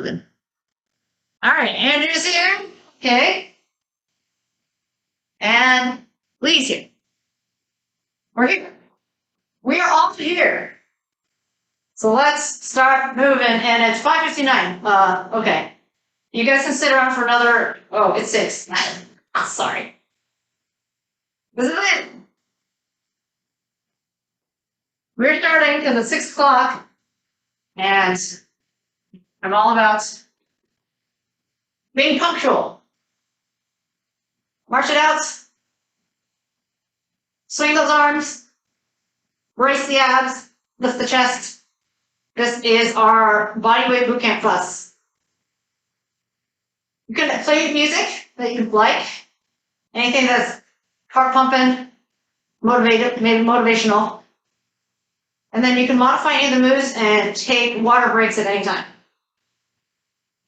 moving. All right, Andrew's here. Okay. And Lee's here. We're here. We are all here. So let's start moving, and it's 5:59. Okay. You guys can sit around for another, oh, it's 6. Sorry. This is it. We're starting because it's 6 o'clock, and I'm all about being punctual. March it out. Swing those arms. Brace the abs. Lift the chest. This is our Bodyweight Bootcamp class. You can play music that you like. Anything that's heart pumping, motivational. And then you can modify any of the moves and take water breaks at any time.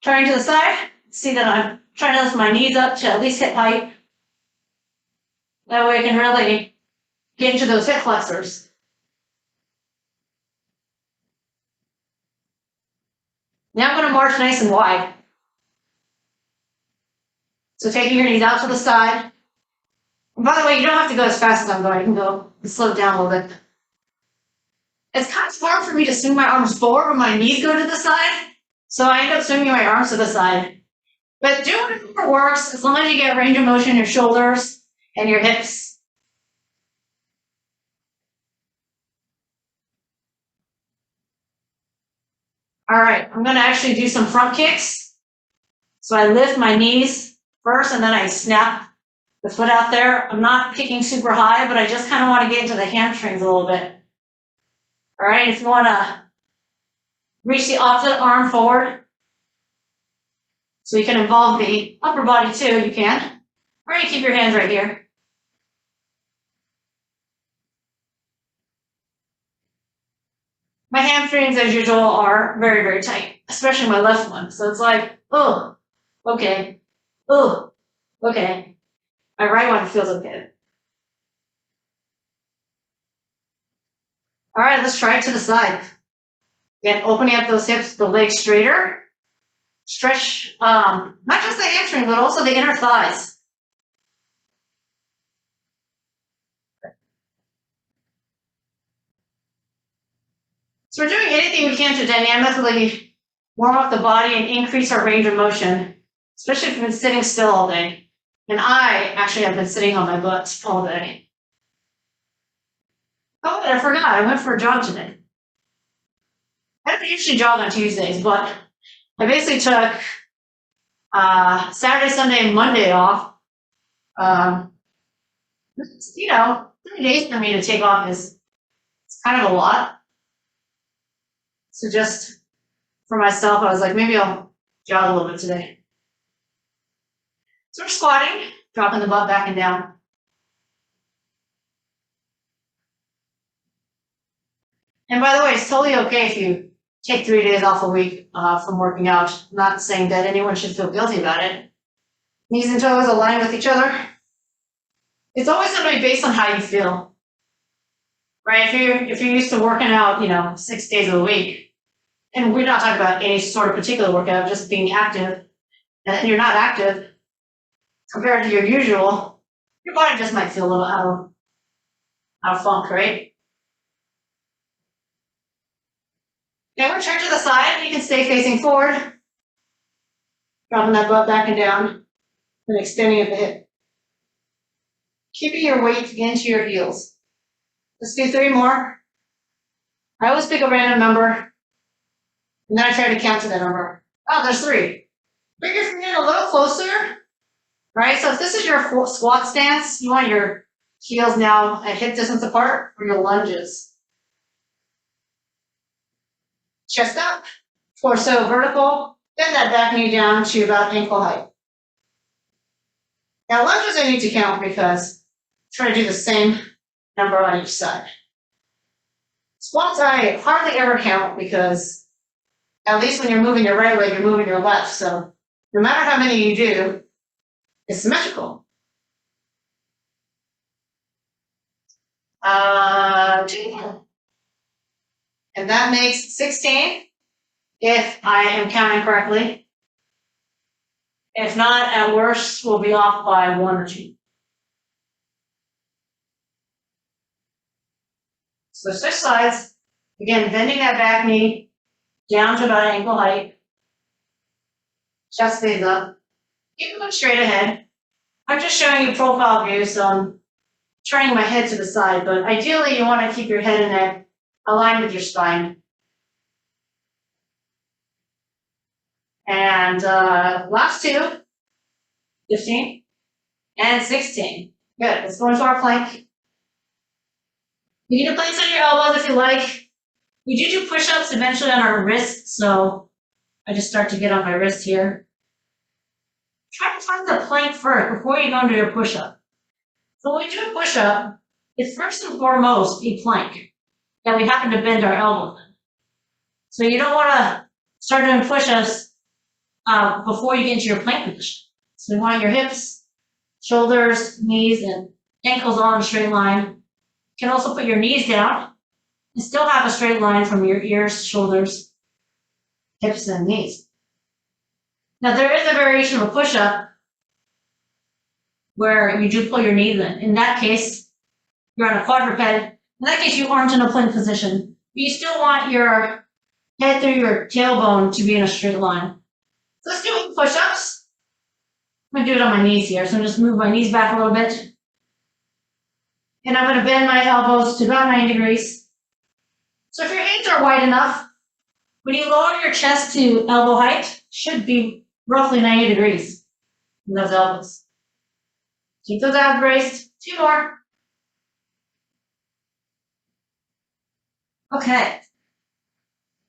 Turning to the side, see that I'm trying to lift my knees up to at least hip height. That way I can really get into those hip flexors. Now I'm going to march nice and wide. So taking your knees out to the side. And by the way, you don't have to go as fast as I'm going. You can go slow it down a little bit. It's kind of hard for me to swing my arms forward when my knees go to the side. So I end up swinging my arms to the side. But do whatever works as long as you get range of motion in your shoulders and your hips. All right, I'm going to actually do some front kicks. So I lift my knees first and then I snap the foot out there. I'm not kicking super high, but I just kind of want to get into the hamstrings a little bit. All right, if you want to reach the opposite arm forward, so you can involve the upper body too, you can. Or you keep your hands right here. My hamstrings, as usual, are very, very tight, especially my left one. So it's like, oh, okay, oh, okay. My right one feels okay. All right, let's try it to the side. Again, opening up those hips, the legs straighter. Stretch, not just the hamstring, but also the inner thighs. So we're doing anything we can to dynamically warm up the body and increase our range of motion, especially if we've been sitting still all day. And I actually have been sitting on my butt all day. Oh, and I forgot, I went for a jog today. I don't usually jog on Tuesdays, but I basically took Saturday, Sunday, and Monday off. You know, 3 days for me to take off is kind of a lot. So just for myself, I was like, maybe I'll jog a little bit today. So we're squatting, dropping the butt back and down. And by the way, it's totally okay if you take 3 days off a week from working out. I'm not saying that anyone should feel guilty about it. Knees and toes aligned with each other. It's always going to be based on how you feel, right? If you're used to working out, 6 days of the week, and we're not talking about any sort of particular workout, just being active, and you're not active compared to your usual, your body just might feel a little out of funk, right? Now we're turn to the side. You can stay facing forward, dropping that butt back and down, and extending at the hip. Keeping your weight into your heels. Let's do 3 more. I always pick a random number, and then I try to count to that number. Oh, there's 3. Bring your feet in a little closer, right? So if this is your squat stance, you want your heels now at hip distance apart for your lunges. Chest up, torso vertical, bend that back knee down to about ankle height. Now lunges I need to count because try to do the same number on each side. Squats I hardly ever count because at least when you're moving your right leg, you're moving your left. So no matter how many you do, it's symmetrical. 2. And that makes 16. if I am counting correctly. If not, at worst, we'll be off by 1 or 2. So switch sides. Again, bending that back knee down to about ankle height. Chest stays up. Keep looking straight ahead. I'm just showing you profile view, so I'm turning my head to the side, but ideally you want to keep your head and neck aligned with your spine. And last 2, 15 and 16. Good, let's go into our plank. You need to place on your elbows if you like. We do push-ups eventually on our wrists, so I just start to get on my wrist here. Try to find the plank first before you go into your push-up. So when we do a push-up, it's first and foremost a plank that we happen to bend our elbows in. So you don't want to start doing push-ups before you get into your plank position. So you want your hips, shoulders, knees, and ankles all in a straight line. You can also put your knees down and still have a straight line from your ears, shoulders, hips, and knees. Now there is a variation of a push-up where you do pull your knees in. In that case, you're on a quadruped. In that case, you aren't in a plank position. But you still want your head through your tailbone to be in a straight line. So let's do push-ups. I'm going to do it on my knees here. So I'm just move my knees back a little bit. And I'm going to bend my elbows to about 90 degrees. So if your hands are wide enough, when you lower your chest to elbow height, should be roughly 90 degrees in those elbows. Keep those abs braced. 2 more. Okay.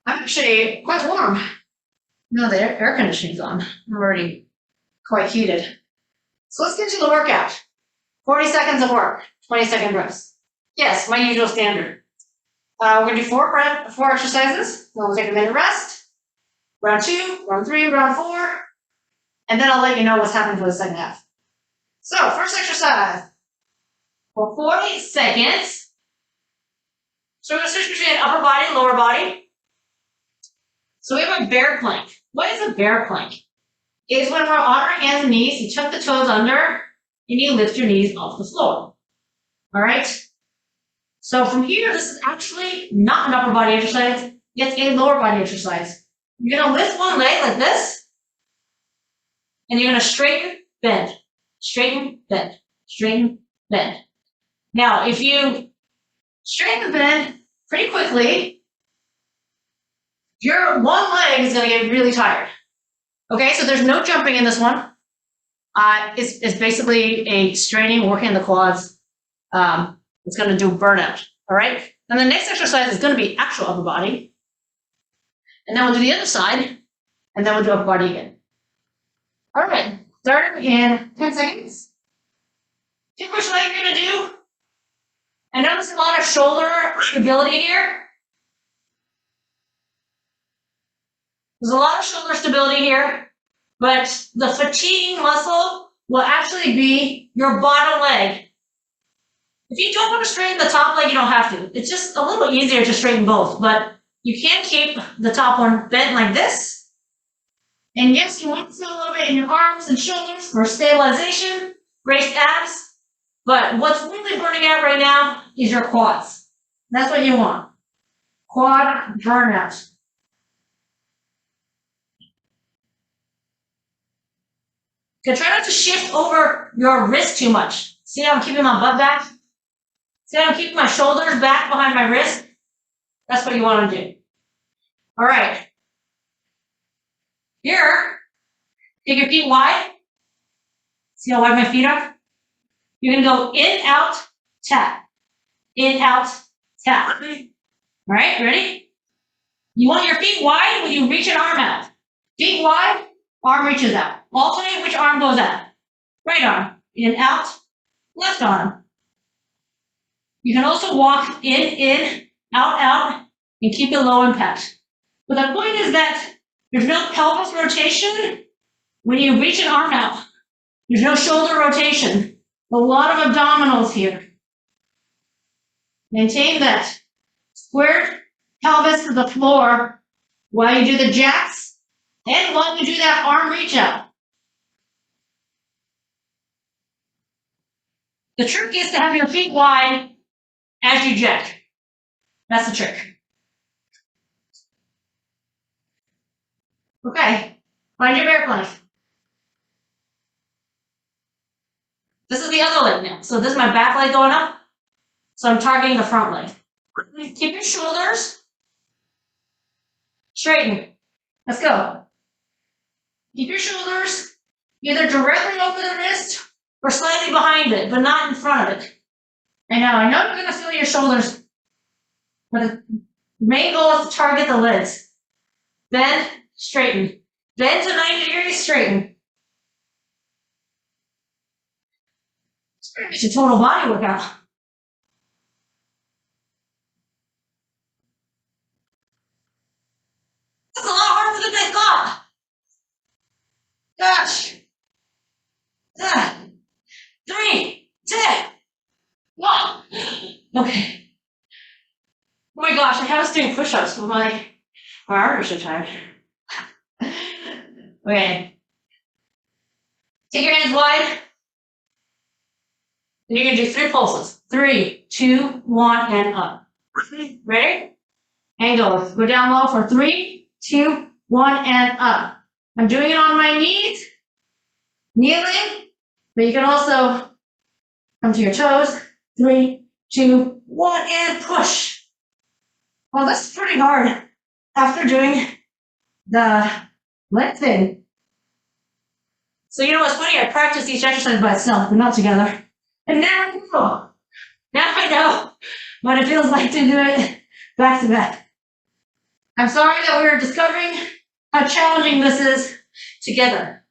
I'm actually quite warm. No, the air conditioning's on. I'm already quite heated. So let's get to the workout. 40 seconds of work, 20-second rest. Yes, my usual standard. We're going to do 4 exercises. Then we'll take a minute rest. Round 2, round 3, round 4. And then I'll let you know what's happening for the second half. So, first exercise. For 40 seconds. So we're going to switch between upper body and lower body. So we have a bear plank. What is a bear plank? It's when we're on our hands and knees, you tuck the toes under, and you lift your knees off the floor. All right? So from here, this is actually not an upper body exercise. It's a lower body exercise. You're going to lift one leg like this, and you're going to straighten, bend, straighten, bend, straighten, bend. Now, if you straighten and bend pretty quickly, your one leg is going to get really tired. Okay, so there's no jumping in this one. It's basically a straining, working the quads. It's going to do burnout. All right, and the next exercise is going to be actual upper body. And then we'll do the other side, and then we'll do upper body again. All right, start in 10 seconds. See which leg you're going to do. And notice a lot of shoulder stability here. There's a lot of shoulder stability here, but the fatiguing muscle will actually be your bottom leg. If you don't want to straighten the top leg, you don't have to. It's just a little easier to straighten both, but you can keep the top one bent like this. And yes, you want to feel a little bit in your arms and shoulders for stabilization, braced abs, but what's really burning out right now is your quads. That's what you want. Quad burnout. Okay, try not to shift over your wrist too much. See how I'm keeping my butt back? See how I'm keeping my shoulders back behind my wrist? That's what you want to do. All right. Here, take your feet wide. See how wide my feet are? You're going to go in, out, tap. In, out, tap. All right, ready? You want your feet wide when you reach an arm out. Feet wide, arm reaches out. Alternate which arm goes out. Right arm, in, out, left arm. You can also walk in, out, and keep it low impact. But the point is that there's no pelvis rotation when you reach an arm out. There's no shoulder rotation. A lot of abdominals here. Maintain that squared pelvis to the floor while you do the jacks and while you do that arm reach out. The trick is to have your feet wide as you jack. That's the trick. Okay, find your bear plank. This is the other leg now. So this is my back leg going up. So I'm targeting the front leg. Keep your shoulders straighten. Let's go. Keep your shoulders either directly over the wrist or slightly behind it, but not in front of it. And now I know you're going to feel your shoulders, but the main goal is to target the legs. Bend, straighten. Bend to 90 degrees, straighten. It's a total body workout. That's a lot harder than I thought. Gosh. 3, 2, 1. Okay. Oh my gosh, I was doing push-ups, but my arms are tired. Okay. Take your hands wide. And you're going to do 3 pulses. 3, 2, 1, and up. Ready? And go. Go down low for 3, 2, 1, and up. I'm doing it on my knees, kneeling, but you can also come to your toes. 3, 2, 1, and push. Well, this is pretty hard after doing the leg thing. So you know what's funny? I practiced each exercise by itself, but not together. And now I know. Now I know what it feels like to do it back to back. I'm sorry that we're discovering how challenging this is together.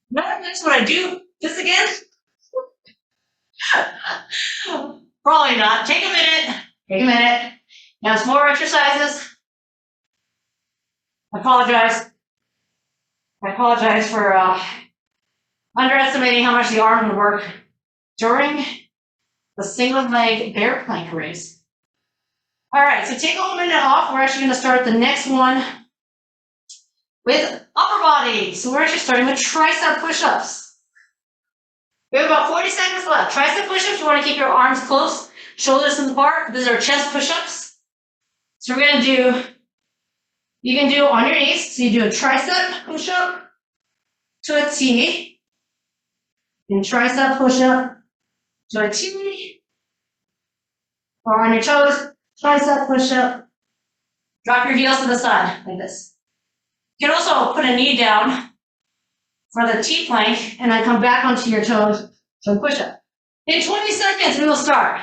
Not next when I do this again. Probably not. Take a minute. Take a minute. Now some more exercises. I apologize for underestimating how much the arm would work during the single leg bear plank race. All right, so take a whole minute off. We're actually going to start the next one with upper body. So we're actually starting with tricep push-ups. We have about 40 seconds left. Tricep push-ups, you want to keep your arms close, shoulders apart. These are chest push-ups. So we're going to do, you can do on your knees. So you do a tricep push-up to a T, and tricep push-up to a T, or on your toes, tricep push-up. Drop your heels to the side, like this. You can also put a knee down for the T plank, and then come back onto your toes for the push-up. In 20 seconds, we will start.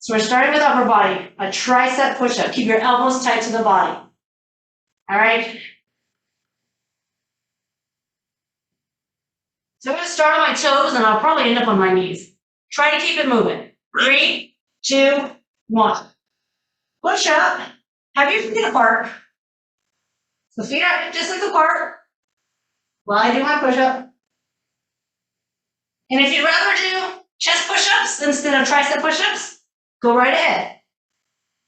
So we're starting with upper body, a tricep push-up. Keep your elbows tight to the body. All right? So I'm going to start on my toes, and I'll probably end up on my knees. Try to keep it moving. 3, 2, 1. Push up. Have your feet apart. So feet are just like apart while I do my push-up. And if you'd rather do chest push-ups instead of tricep push-ups, go right ahead.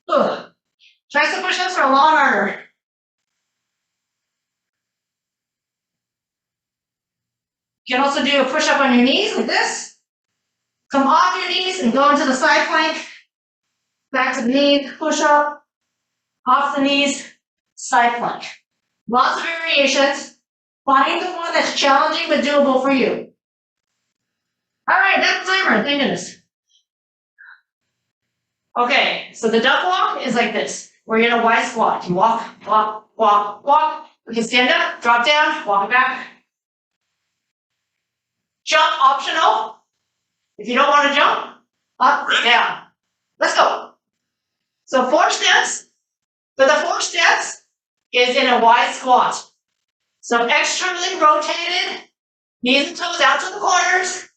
Ugh. Tricep push-ups are a lot harder. You can also do a push-up on your knees like this. Come off your knees and go into the side plank. Back to the knees, push-up. Off the knees, side plank. Lots of variations. Find the one that's challenging but doable for you. All right, that's the timer. Thank goodness. Okay, so the duck walk is like this. We're in a wide squat. You walk, walk, walk, walk. You can stand up, drop down, walk it back. Jump optional. If you don't want to jump, up, down. Let's go. So 4 steps. But the 4 steps is in a wide squat. So externally rotated, knees and toes out to the corners.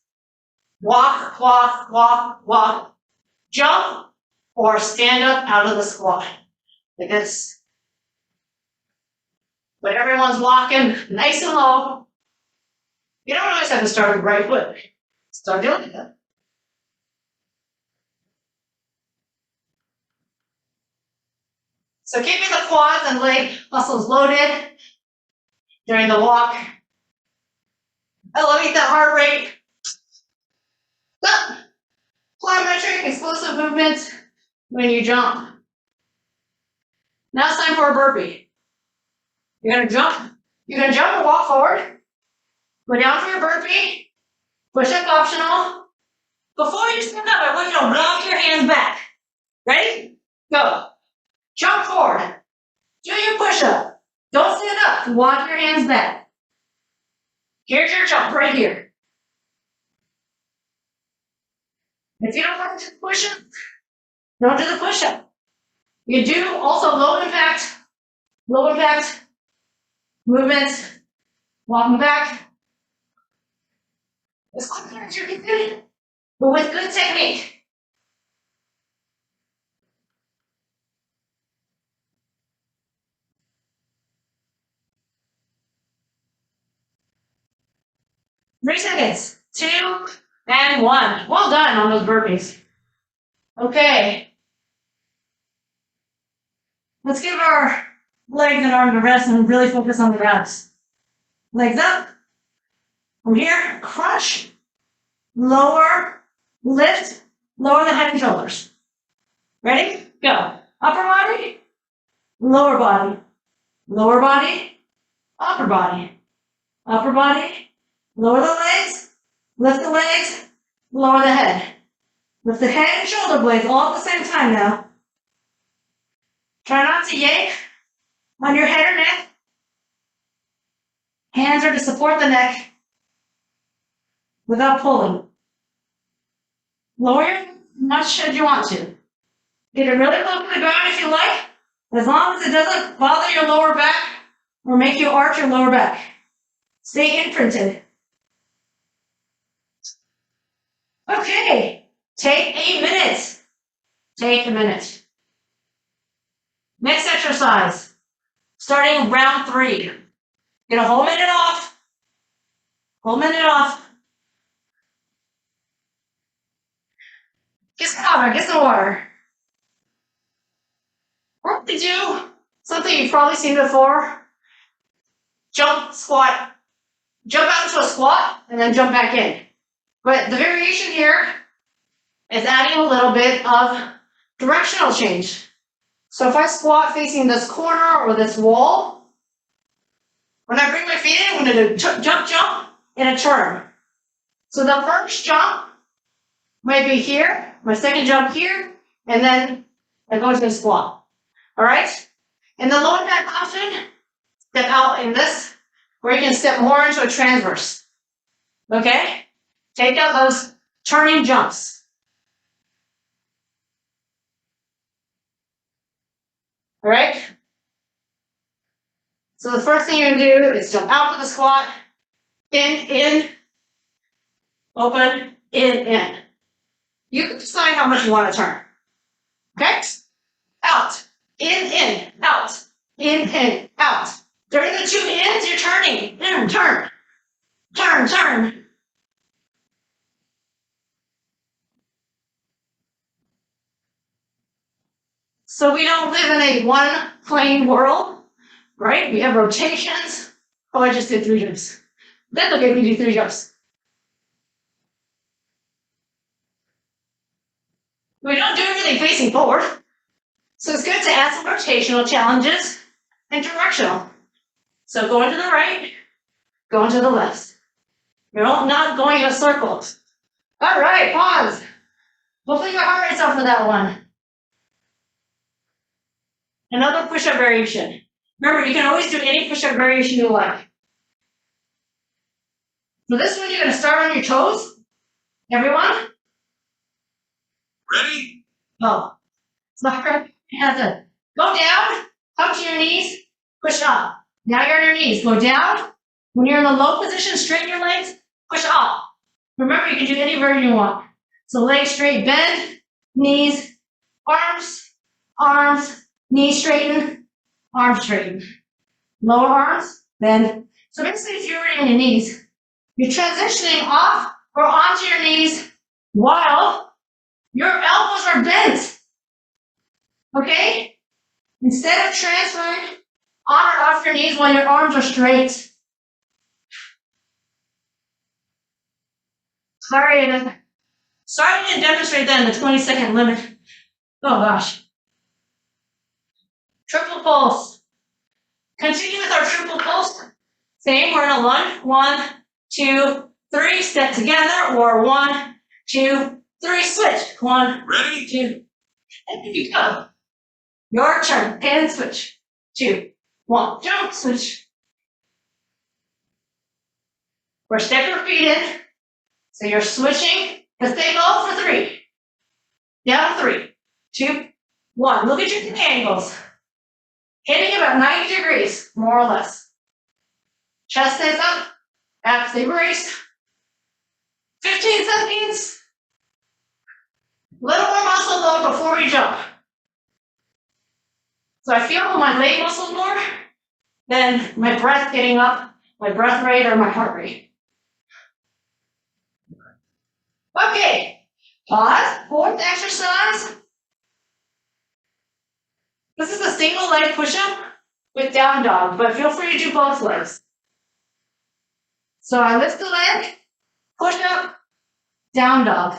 Walk, walk, walk, walk. Jump or stand up out of the squat. Like this. But everyone's walking nice and low. You don't always have to start with right foot. Start doing it. . So keeping the quads and leg muscles loaded during the walk. Elevate that heart rate. Plyometric explosive movements when you jump. Now it's time for a burpee. You're gonna jump. You're gonna jump and walk forward. Go down for your burpee. Push up optional. Before you stand up, I want you to walk your hands back. Ready? Go. Jump forward. Do your push up. Don't stand up. Walk your hands back. Here's your jump right here. If you don't want to do the push up, don't do the push up. You do also low impact movements, walking back. As quickly as you can do it, but with good technique. Three seconds. 2 and 1. Well done on those burpees. Okay. Let's give our legs and arms a rest and really focus on the abs. Legs up. From here, crunch. Lower, lift, lower the head and shoulders. Ready? Go. Upper body, lower body, lower body, upper body, upper body, lower the legs, lift the legs, lower the head. Lift the head and shoulder blades all at the same time now. Try not to yank on your head or neck. Hands are to support the neck without pulling. Lower your as much as you want to. Get it really close to the ground if you like, as long as it doesn't bother your lower back or make you arch your lower back. Stay imprinted. Okay, take 8 minutes. Take a minute. Next exercise, starting round 3. Get a whole minute off. Whole minute off. Get some water, get some water. We're going to do something you've probably seen before. Jump, squat. Jump out into a squat and then jump back in. But the variation here is adding a little bit of directional change. So if I squat facing this corner or this wall, when I bring my feet in, I'm going to do jump, and a turn. So the first jump might be here, my second jump here, and then I go into a squat. All right? In the low impact option, step out in this, where you can step more into a transverse. Okay? Take out those turning jumps. All right? So the first thing you're going to do is jump out of the squat, in, open, in. You can decide how much you want to turn. Okay? Out, in, out, in, out. During the 2 ins, you're turning. Turn. So we don't live in a one plane world, right? We have rotations. Oh, I just did 3 jumps. That's okay, we do 3 jumps. We don't do everything facing forward. So it's good to add some rotational challenges and directional. So going to the right, going to the left. You're not going in a circle. All right, pause. Hopefully your heart rate's up for that one. Another push-up variation. Remember, you can always do any push-up variation you like. For this one, you're going to start on your toes. Everyone? Ready? Oh. So you have to go down, come to your knees, push up. Now you're on your knees. Go down. When you're in the low position, straighten your legs, push up. Remember, you can do any version you want. So legs straight, bend, knees, arms, knees straighten, arms straighten. Lower arms, bend. So basically, if you're already on your knees, you're transitioning off or onto your knees while your elbows are bent. Okay? Instead of transferring on or off your knees while your arms are straight. Sorry to demonstrate that in the 20-second limit. Oh gosh. Triple pulse. Continue with our triple pulse. Same, we're in a lunge. 1, 2, 3, step together, or 1, 2, 3, switch. 1, ready, 2, and here you go. Your turn, and switch. 2, 1, jump, switch. Or step your feet in. So you're switching, because they go for 3. Down 3, 2, 1. Look at your angles. Hitting about 90 degrees, more or less. Chest stays up, abs stay braced. 15 seconds. Little more muscle load before we jump. So I feel my leg muscles more than my breath getting up, my breath rate or my heart rate. Okay, pause. 4th exercise. This is a single leg push-up with down dog, but feel free to do both legs. So I lift the leg, push up, down dog.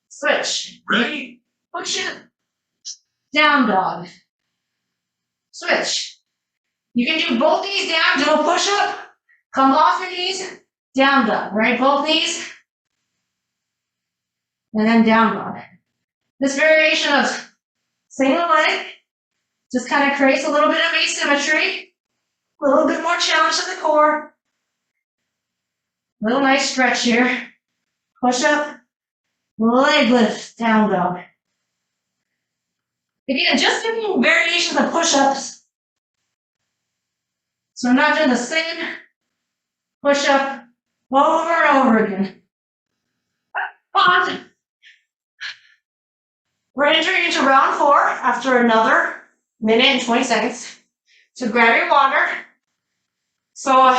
Switch. Ready? Push it, down dog. Switch. You can do both knees down, do a push-up, come off your knees, down dog, right? Both knees, and then down dog. This variation of single leg just kind of creates a little bit of asymmetry, a little bit more challenge to the core. Little nice stretch here. Push up, leg lift, down dog. Again, just doing variations of push-ups. So I'm not doing the same push-up over and over again. Pause. We're entering into round 4 after another minute and 20 seconds. So grab your water. So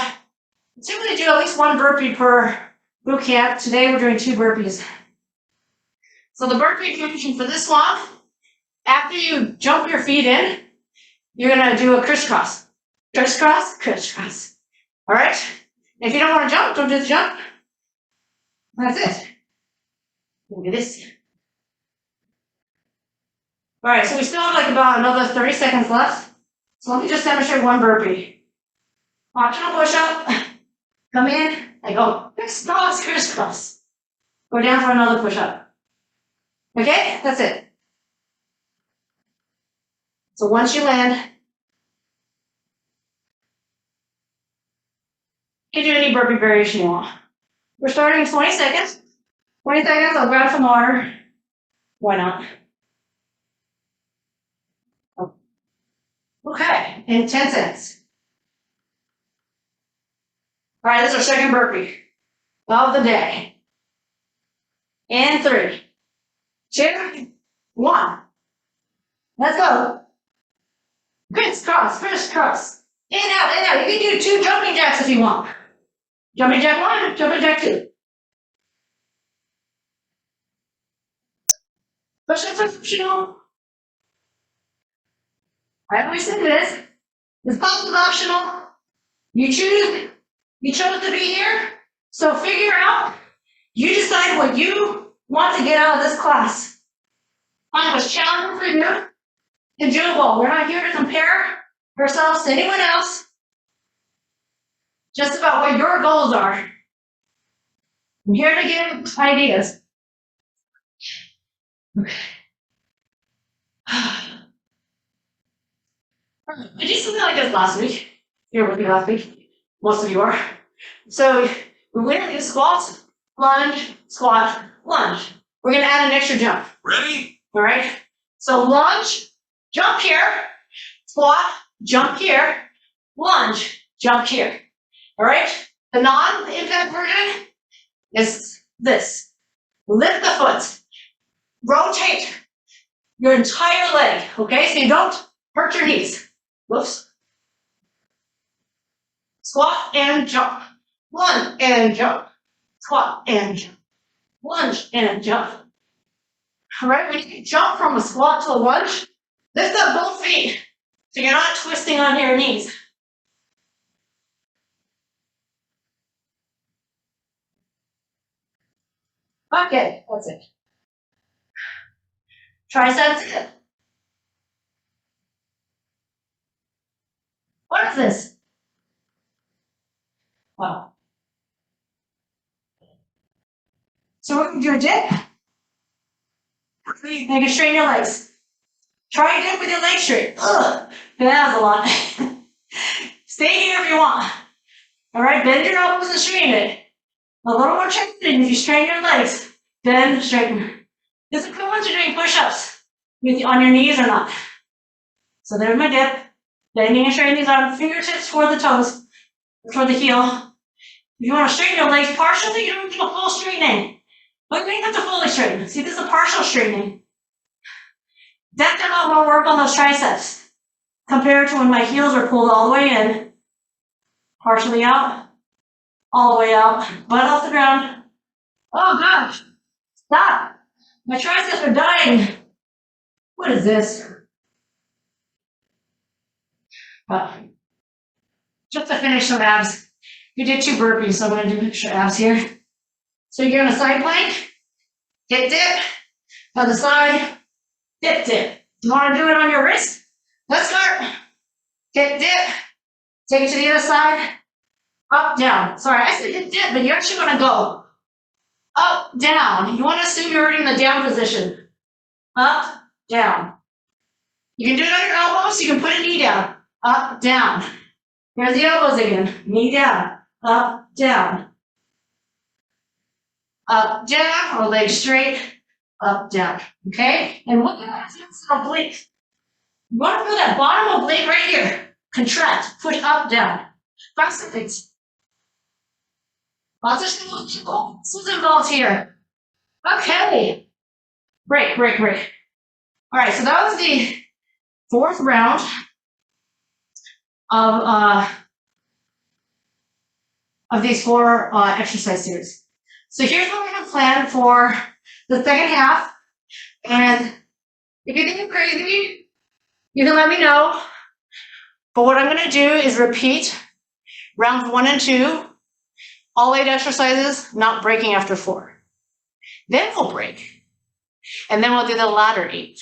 typically do at least 1 burpee per boot camp. Today we're doing 2 burpees. So the burpee position for this one, after you jump your feet in, you're gonna do a crisscross. Crisscross, crisscross. All right? If you don't want to jump, don't do the jump. That's it. Look at this. All right, so we still have like about another 30 seconds left. So let me just demonstrate 1 burpee. Optional push-up. Come in. I go crisscross, crisscross. Go down for another push-up. Okay, that's it. So once you land, you can do any burpee variation you want. We're starting in 20 seconds. 20 seconds, I'll grab some water. Why not? Okay, in 10 seconds. All right, this is our second burpee of the day. In 3, 2, 1. Let's go. Crisscross, crisscross. In, out, in, out. You can do 2 jumping jacks if you want. Jumping jack 1, jumping jack 2. Push-ups are optional. I always say this. This class is optional. You chose to be here. So figure out, you decide what you want to get out of this class. Find what's challenging for you and doable. We're not here to compare ourselves to anyone else. Just about what your goals are. I'm here to give ideas. Okay. I did something like this last week. You were with me last week. Most of you are. So we went into squats, lunge, squat, lunge. We're going to add an extra jump. Ready? All right. So lunge, jump here, squat, jump here, lunge, jump here. All right. The non-impact version is this. Lift the foot. Rotate your entire leg. Okay. So you don't hurt your knees. Whoops. Squat and jump. Lunge and jump. Squat and jump. Lunge and jump. All right, when you jump from a squat to a lunge, Lift up both feet so you're not twisting on your knees. Okay, that's it. Tricep dip. What is this? Wow. So we're going to do a dip. Make it straighten your legs. Try a dip with your legs straight. Ugh, that was a lot. Stay here if you want. All right, bend your elbows and straighten it. A little more straighten if you straighten your legs. Bend, straighten. This is equivalent to doing push-ups on your knees or not. So there's my dip. Bending and straightening these arms, fingertips toward the toes, toward the heel. If you want to straighten your legs partially, you don't do a full straightening. But you don't have to fully straighten. See, this is a partial straightening. That's a lot more work on those triceps compared to when my heels are pulled all the way in, partially out, all the way out, butt off the ground. Oh gosh, stop. My triceps are dying. What is this? Just to finish some abs. We did 2 burpees, so I'm going to do extra abs here. So you're going to side plank, hip dip, other side, hip dip. You want to do it on your wrist? Let's start. Hip dip, take it to the other side, up, down. Sorry, I said hip dip, but you actually want to go up, down. You want to assume you're already in the down position. Up, down. You can do it on your elbows, you can put a knee down. Up, down. Here's the elbows again. Knee down. Up, down. Up, down, or legs straight, up, down. Okay? And look at that oblique. You want to feel that bottom oblique right here. Contract, push up, down. Concentrate. Lots of muscles involved here. Okay. Break. All right, so that was the 4th round of these 4 exercise series. So here's what we have planned for the second half. And if you think I'm crazy, you can let me know. But what I'm going to do is repeat rounds 1 and 2, all 8 exercises, not breaking after 4. Then we'll break. And then we'll do the latter 8.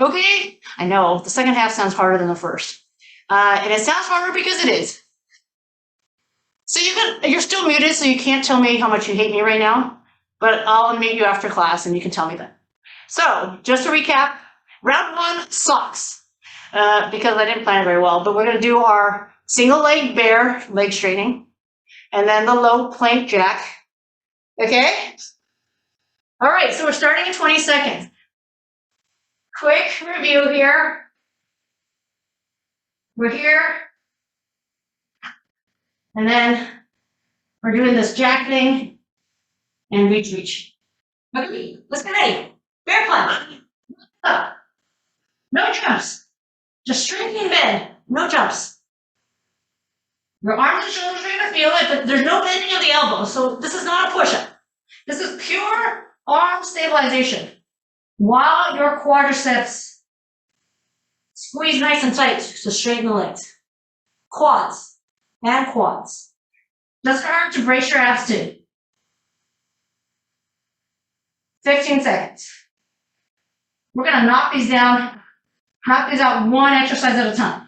Okay? I know, the second half sounds harder than the first. And it sounds harder because it is. So you're still muted, so you can't tell me how much you hate me right now. But I'll meet you after class, and you can tell me that. So, just to recap, round 1 sucks. Because I didn't plan it very well. But we're going to do our single leg bear, leg straightening. And then the low plank jack. Okay? All right, so we're starting in 20 seconds. Quick review here. We're here. And then we're doing this jack thing and reach. Okay, let's get ready. Bear plank. Up. No jumps. Just straighten and bend. No jumps. Your arms and shoulders are going to feel it, but there's no bending of the elbows. So this is not a push-up. This is pure arm stabilization. While your quadriceps squeeze nice and tight to straighten the legs. Quads. And quads. Doesn't hurt to brace your abs too. 15 seconds. We're going to knock these down. Knock these out 1 exercise at a time.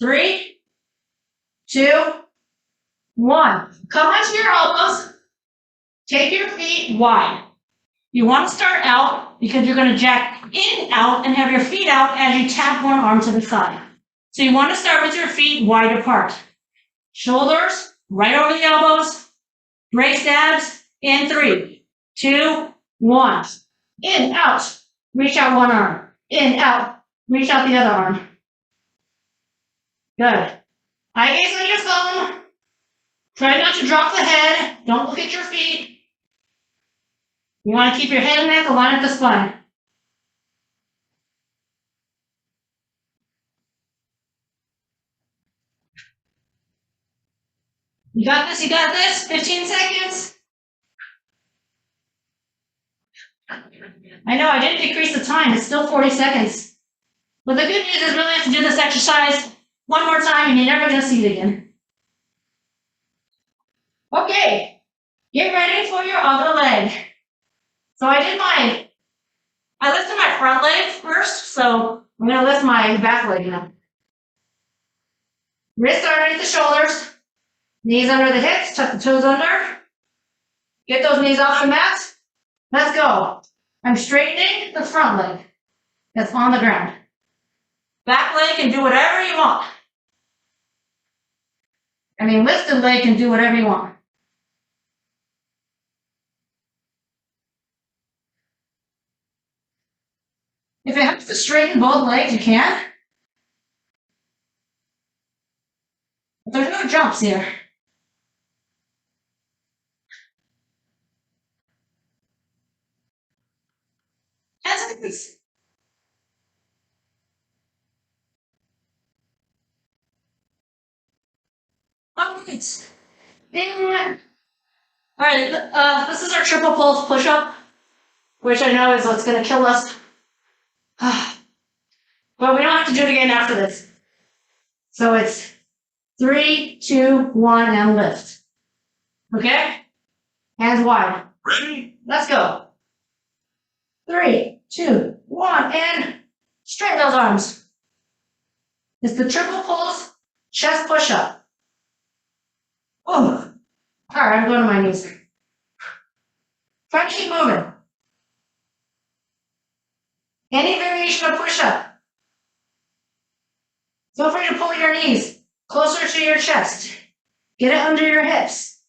3, 2, 1. Come onto your elbows. Take your feet wide. You want to start out because you're going to jack in, out, and have your feet out as you tap one arm to the side. So you want to start with your feet wide apart. Shoulders right over the elbows. Brace abs in 3, 2, 1. In, out. Reach out one arm. In, out. Reach out the other arm. Good. Eye gaze on your phone. Try not to drop the head. Don't look at your feet. You want to keep your head and neck aligned with the spine. You got this, 15 seconds. I know I didn't decrease the time, it's still 40 seconds. But the good news is we only have to do this exercise one more time and you're never gonna see it again. Okay, get ready for your other leg. So I lifted my front leg first, so I'm gonna lift my back leg now. Wrists underneath the shoulders, knees under the hips, tuck the toes under. Get those knees off the mat. Let's go. I'm straightening the front leg that's on the ground. Back leg can do whatever you want. Lifted leg can do whatever you want. If you have to straighten both legs, you can. But there's no jumps here. Hands like this. All right, this is our triple pulse push-up, which I know is what's going to kill us. But we don't have to do it again after this. So it's 3, 2, 1, and lift. Okay? Hands wide. Ready? Let's go. 3, 2, 1, and straighten those arms. It's the triple pulse chest push-up. Oh. All right, I'm going to my knees. Try to keep moving. Any variation of push-up. Feel free to pull your knees closer to your chest. Get it under your hips.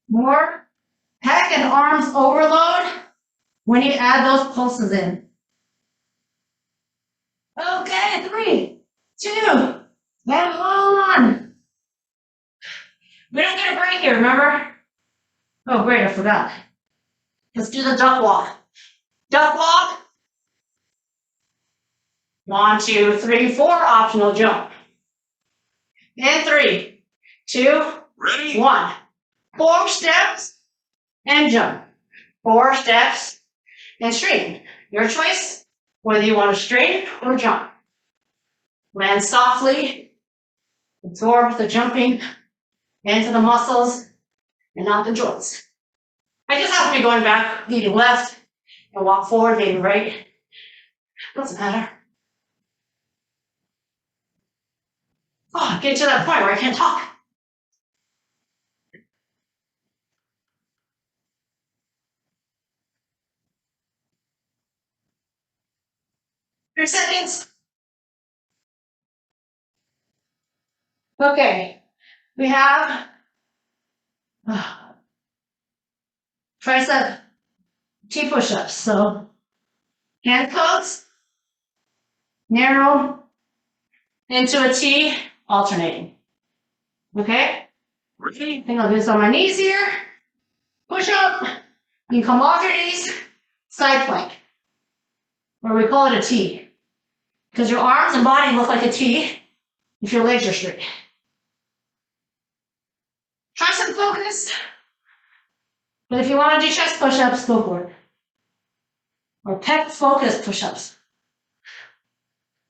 More pec and arms overload when you add those pulses in. Okay, 3, 2, and 1. We don't get a break here, remember? Oh, great, I forgot. Let's do the duck walk. Duck walk. 1, 2, 3, 4, optional jump. And 3, 2, ready? 1. 4 steps and jump. 4 steps and straighten. Your choice, whether you want to straighten or jump. Land softly, absorb the jumping into the muscles and not the joints. I just happen to be going back, maybe left, and walk forward, maybe right. Doesn't matter. Oh, get to that point where I can't talk. Three seconds. Okay, we have tricep T push-ups. So hand codes, narrow into a T, alternating. Okay? I think I'll do this on my knees here. Push up. You come off your knees, side plank. Or we call it a T. Because your arms and body look like a T if your legs are straight. Tricep focus. But if you want to do chest push-ups, go for it. Or pec focus push-ups.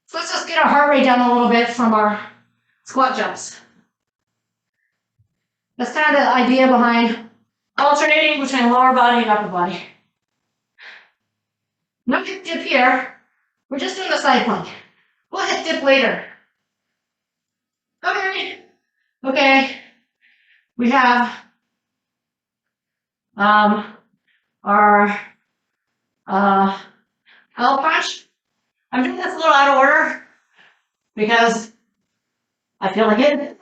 So let's just get our heart rate down a little bit from our squat jumps. That's kind of the idea behind alternating between lower body and upper body. No hip dip here. We're just doing the side plank. We'll hip dip later. Okay. We have our elbow crunch. I'm doing this a little out of order because I feel like it.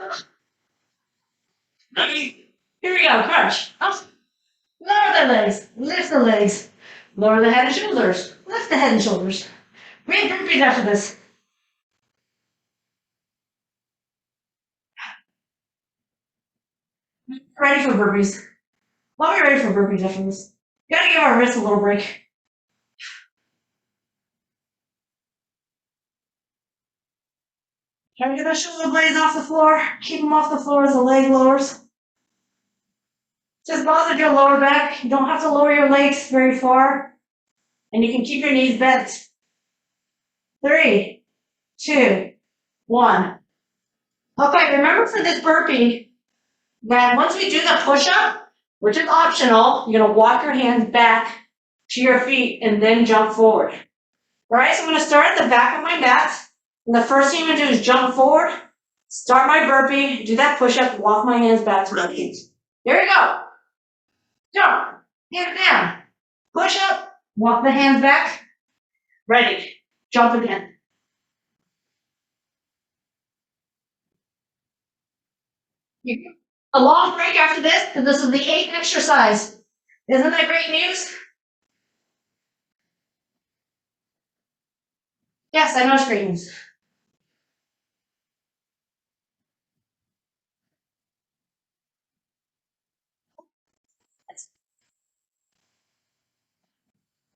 Ready? Here we go, crunch. Up. Lower the legs, lift the legs, lower the head and shoulders, lift the head and shoulders. Great burpees after this. Ready for burpees. Well, we're ready for burpees after this. Gotta give our wrists a little break. Try to get those shoulder blades off the floor. Keep them off the floor as the leg lowers. Just massage your lower back. You don't have to lower your legs very far. And you can keep your knees bent. 3, 2, 1. Okay, remember for this burpee that once we do the push-up, which is optional, you're going to walk your hands back to your feet and then jump forward. All right, so I'm going to start at the back of my mat. And the first thing I'm going to do is jump forward, start my burpee, do that push-up, walk my hands back to my feet. There you go. Jump, hands down, push up, walk the hands back, ready, jump again. A long break after this, because this is the 8th exercise. Isn't that great news? Yes, I know it's great news.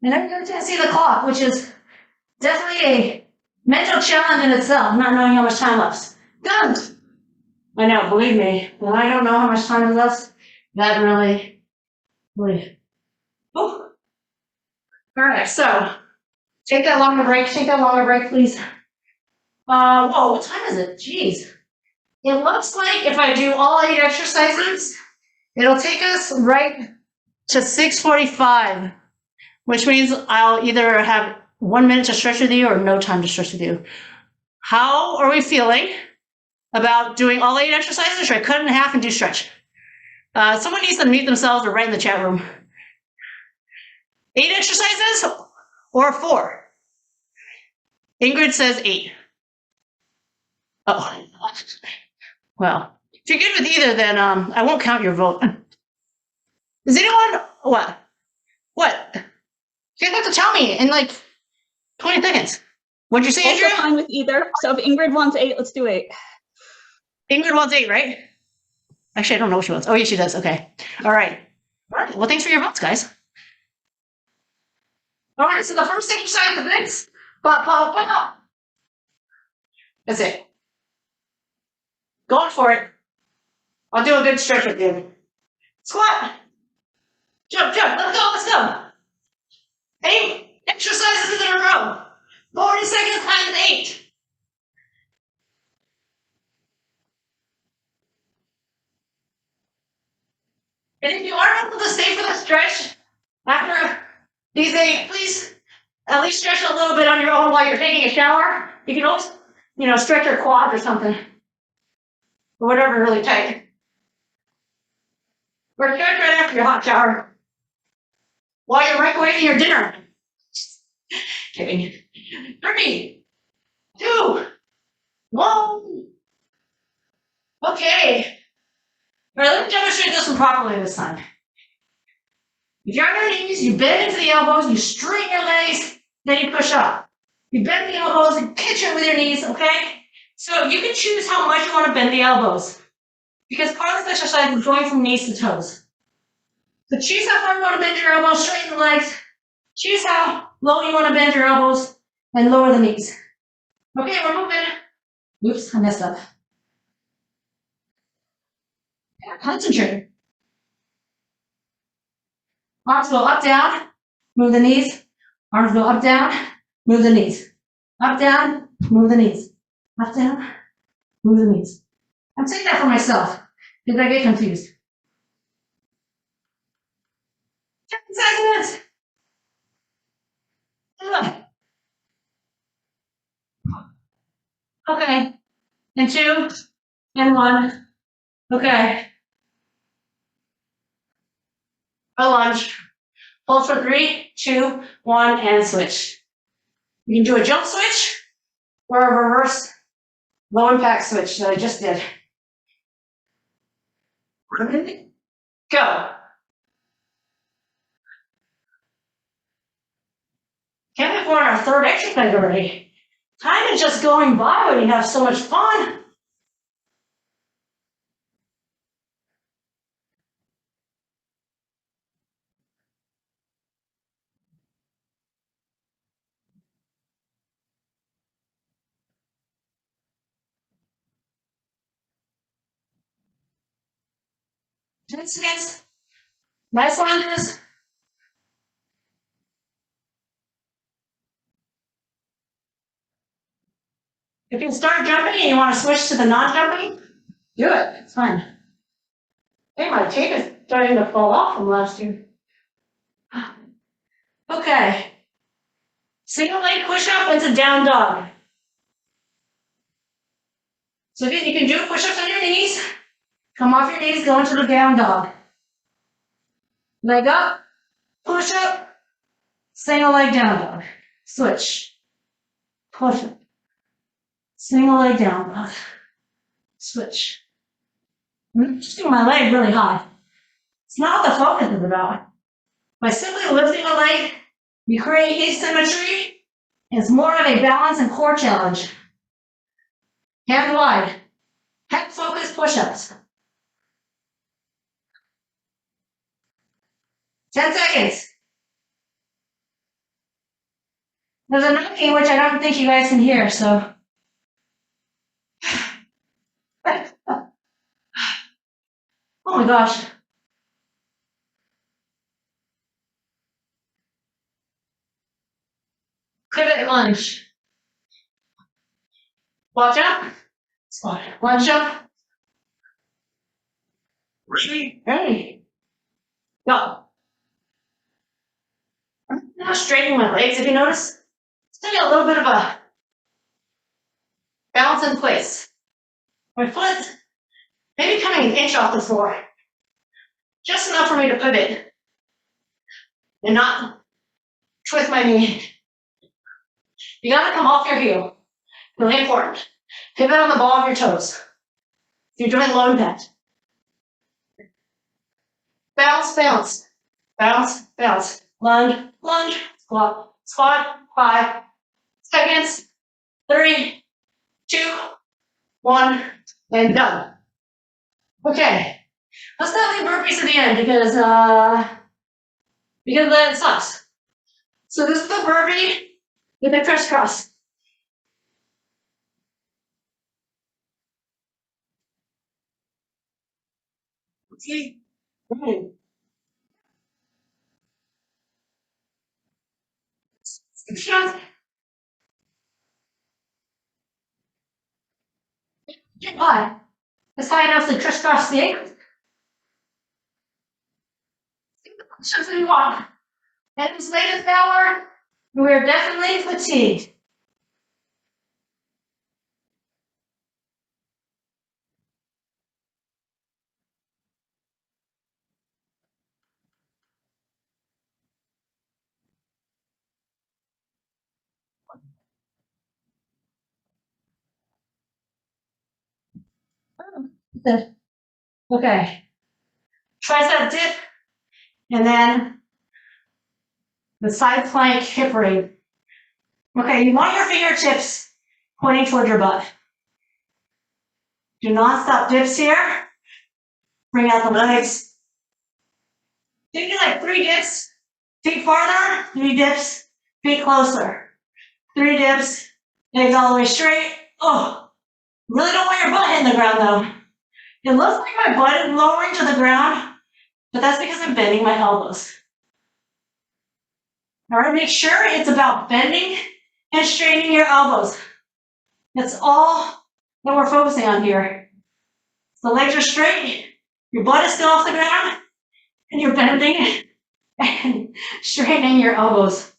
And I'm going to see the clock, which is definitely a mental challenge in itself, not knowing how much time left. Done. I know, believe me, when I don't know how much time is left, that really. Oh. All right, so take that longer break, please. Whoa, what time is it? Jeez. It looks like if I do all 8 exercises, it'll take us right to 6:45, which means I'll either have 1 minute to stretch with you or no time to stretch with you. How are we feeling about doing all 8 exercises, or should I cut it in half and do stretch? Someone needs to mute themselves or write in the chat room. 8 exercises or 4? Ingrid says 8. Oh, well, if you're good with either, then I won't count your vote. Does anyone, what? You have to tell me in like 20 seconds. What'd you say, Andrea? Also fine with either. So if Ingrid wants 8, let's do 8. Ingrid wants 8, right? Actually, I don't know what she wants. Oh, yeah, she does. Okay. All right. Well, thanks for your votes, guys. All right, so the first exercise of this, pop. That's it. Going for it. I'll do a good stretch with you. Squat. Jump. Let's go. 8 exercises in a row. 40 seconds times 8. And if you are able to stay for the stretch after these 8, please at least stretch a little bit on your own while you're taking a shower. You can always, stretch your quads or something. Or whatever, really tight. Or stretch right after your hot shower. While you're microwaving your dinner. Kidding. 3, 2, 1. Okay. All right, let me demonstrate this one properly this time. If you're on your knees, you bend into the elbows, you straighten your legs, then you push up. You bend the elbows and pitch it with your knees, okay? So you can choose how much you want to bend the elbows. Because part of this exercise is going from knees to toes. So choose how far you want to bend your elbows, straighten the legs. Choose how low you want to bend your elbows and lower the knees. Okay, we're moving. Oops, I messed up. Yeah, concentrate. Arms go up, down, move the knees. Arms go up, down, move the knees. Up, down, move the knees. Up, down, move the knees. I'm saying that for myself because I get confused. 10 seconds. Okay. And 2, and 1. Okay. A lunge. Hold for 3, 2, 1, and switch. You can do a jump switch or a reverse low impact switch that I just did. Go. Can't believe we're on our 3rd exercise already. Time is just going by when you have so much fun. Seconds. Nice lunges. If you start jumping and you want to switch to the non-jumping, do it. It's fine. Hey, my tape is starting to fall off from last year. Okay. Single leg push-up into down dog. So again, you can do push-ups on your knees. Come off your knees, go into the down dog. Leg up, push-up, single leg down dog. Switch. Push-up. Single leg down dog. Switch. I'm lifting my leg really high. It's not what the focus is about. By simply lifting a leg, you create asymmetry. It's more of a balance and core challenge. Hand wide. Head focused push-ups. 10 seconds. There's a knocking which I don't think you guys can hear, so. Oh my gosh. Pivot lunge. Watch out. Squat. Lunge up. Ready. Go. I'm now straightening my legs, if you notice. It's gonna get a little bit of a balance in place. My foot maybe coming an inch off the floor. Just enough for me to pivot and not twist my knee. You gotta come off your heel. Really important. Pivot on the ball of your toes. If you're doing low impact. Bounce, bounce. Bounce, bounce. Lunge, lunge. Squat, squat. 5 seconds. 3, 2, 1, and done. Okay. Let's not leave burpees at the end because that sucks. So this is the burpee with the crisscross. Okay. Ready. Get high. It's high enough to crisscross the ankles. Shows what you want. And it's late an hour. We're definitely fatigued. Okay. Tricep dip, and then the side plank hip raise. Okay, you want your fingertips pointing toward your butt. Do not stop dips here. Bring out the legs. You do like 3 dips, feet farther, 3 dips, feet closer. 3 dips, legs all the way straight. Oh, really don't want your butt hitting the ground though. It looks like my butt is lowering to the ground, but that's because I'm bending my elbows. All right, make sure it's about bending and straightening your elbows. That's all that we're focusing on here. The legs are straight, your butt is still off the ground, and you're bending and straightening your elbows.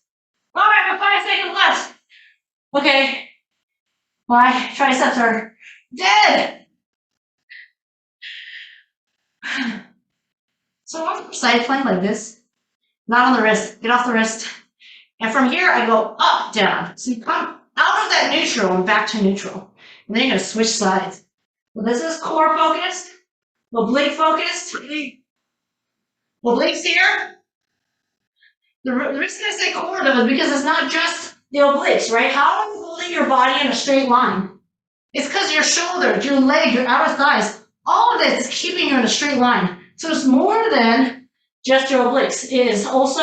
All right, I have 5 seconds left. Okay, my triceps are dead. So I'm side plank like this, not on the wrist, get off the wrist. And from here, I go up, down. So you come out of that neutral and back to neutral. And then you're gonna switch sides. Well, this is core focused, oblique focused. Obliques here. The reason I say core though is because it's not just the obliques, right? How are you holding your body in a straight line? It's because your shoulders, your leg, your outer thighs, all of this is keeping you in a straight line. So it's more than just your obliques. It is also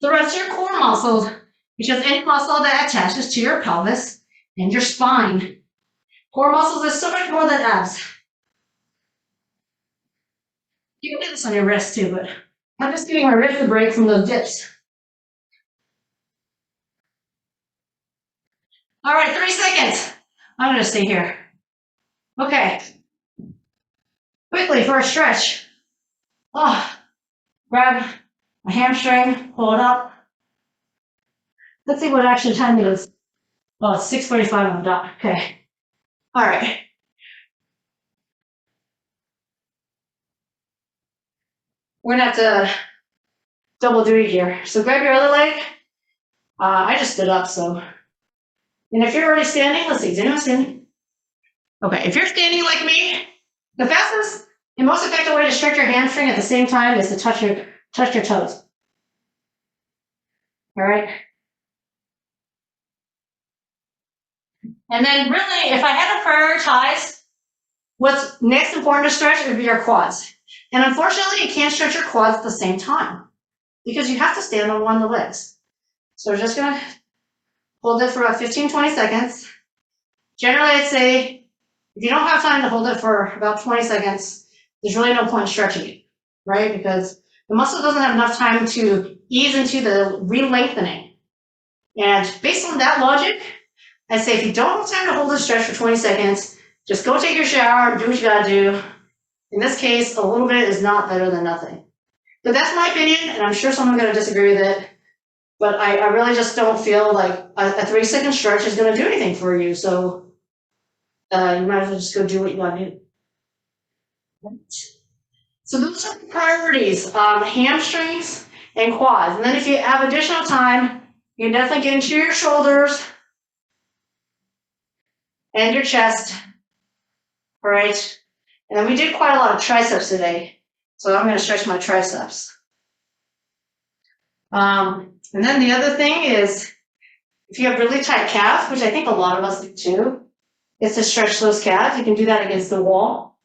the rest of your core muscles, which is any muscle that attaches to your pelvis and your spine. Core muscles is so much more than abs. You can do this on your wrist too, but I'm just giving my wrist a break from those dips. All right, 3 seconds. I'm gonna stay here. Okay. Quickly for a stretch. Oh, grab a hamstring, pull it up. Let's see what actual time it is. Oh, it's 6:45 on the dot. Okay. All right. We're gonna have to double duty here. So grab your other leg. I just stood up, so. And if you're already standing, let's see, is anyone standing? Okay, if you're standing like me, the fastest and most effective way to stretch your hamstring at the same time is to touch your toes. All right. And then really, if I had to prioritize what's next important to stretch, it would be your quads. And unfortunately, you can't stretch your quads at the same time because you have to stand on one of the legs. So we're just gonna hold it for about 15, 20 seconds. Generally, I'd say if you don't have time to hold it for about 20 seconds, there's really no point stretching it, right? Because the muscle doesn't have enough time to ease into the re-lengthening. And based on that logic, I say if you don't have time to hold a stretch for 20 seconds, just go take your shower and do what you gotta do. In this case, a little bit is not better than nothing. But that's my opinion, and I'm sure someone's gonna disagree with it. But I really just don't feel like a 3-second stretch is gonna do anything for you. So you might as well just go do what you gotta do. So those are the priorities, hamstrings and quads. And then if you have additional time, you can definitely get into your shoulders and your chest. All right. And then we did quite a lot of triceps today. So I'm going to stretch my triceps. And then the other thing is, if you have really tight calves, which I think a lot of us do too, is to stretch those calves. You can do that against the wall.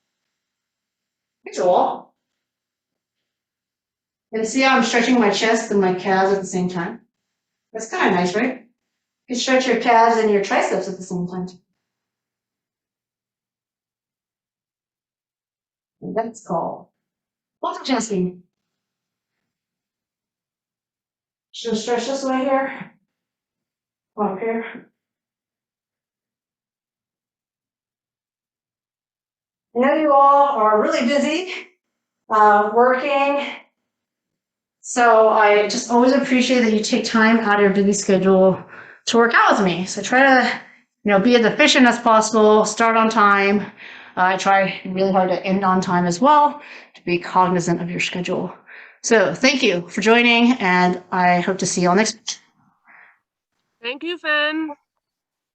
It's a wall. And see how I'm stretching my chest and my calves at the same time? That's kind of nice, right? You can stretch your calves and your triceps at the same time. And that's called multitasking. Should I stretch this way here? Up here. I know you all are really busy working, so I just always appreciate that you take time out of your busy schedule to work out with me. So try to, be as efficient as possible, start on time. I try really hard to end on time as well, to be cognizant of your schedule. So thank you for joining, and I hope to see you all next week. Thank you, Finn.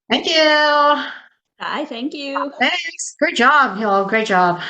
Thank you. Bye, thank you. Thanks. Great job, y'all. Great job.